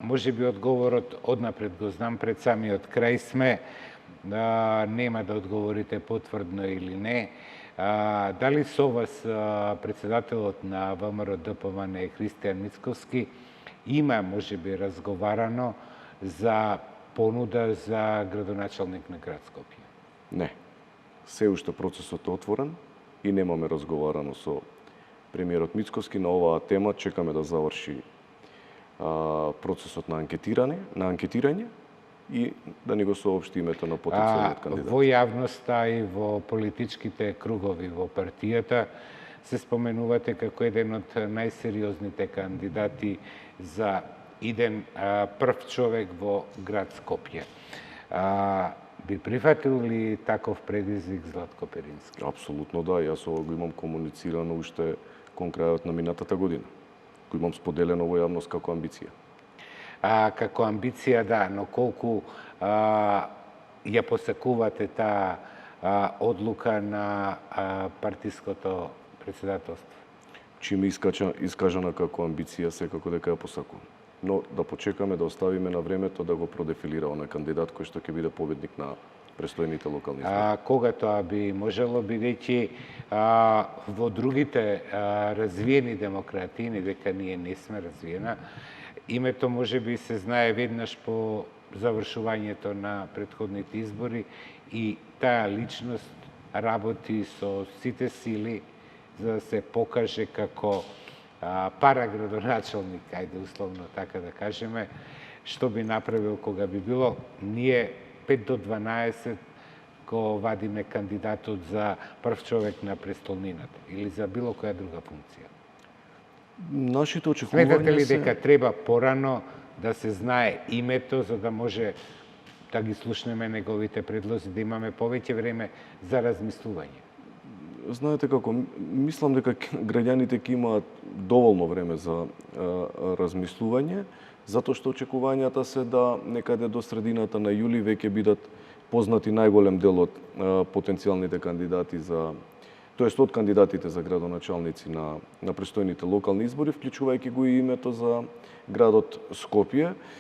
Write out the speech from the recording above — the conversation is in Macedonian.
може би одговорот однапред го знам, пред самиот крај сме, нема да одговорите потврдно или не. Дали со вас председателот на ВМРО-ДПМН Христијан Мицковски има можеби разговарано за понуда за градоначалник на град Скопје? Не. Се уште процесот е отворен и немаме разговарано со премиерот Мицковски на оваа тема. Чекаме да заврши процесот на анкетирање и да ни го соопшти името на потенцијалниот кандидат. Во јавноста и во политичките кругови во партијата се споменувате како еден од најсериозните кандидати за иден прв човек во град Скопје. Би прифатил ли таков предизвик Златко Перински? Апсолутно да, јас ова го имам комуницирано уште кон крајот на минатата година. Го имам споделено во јавност како амбиција. Како амбиција, да, но колку ја посакувате таа одлука на партиското председателство? Чим искажана како амбиција, секако дека ја посакувам. Но да почекаме, да оставиме на времето да го продефилира оној кандидат кој што ќе биде победник на престојните локални избори. Кога тоа би можело, бидејќи во другите развиени демократии, дека ние не сме развиена, името може би се знае веднаш по завршувањето на претходните избори и таа личност работи со сите сили за да се покаже како параградоначалник, ајде условно така да кажеме, што би направил кога би било ние 5 до 12 го вадиме кандидатот за прв човек на престолнината или за било која друга функција. Нашите очекувања Сметате ли дека треба порано да се знае името за да може да ги слушнеме неговите предлози, да имаме повеќе време за размислување? Знаете како, мислам дека граѓаните ќе имаат доволно време за размислување, затоа што очекувањата се да некаде до средината на јули веќе бидат познати најголем дел од потенцијалните кандидати за, тоест од кандидатите за градоначалници на престојните локални избори, вклучувајќи го и името за градот Скопје.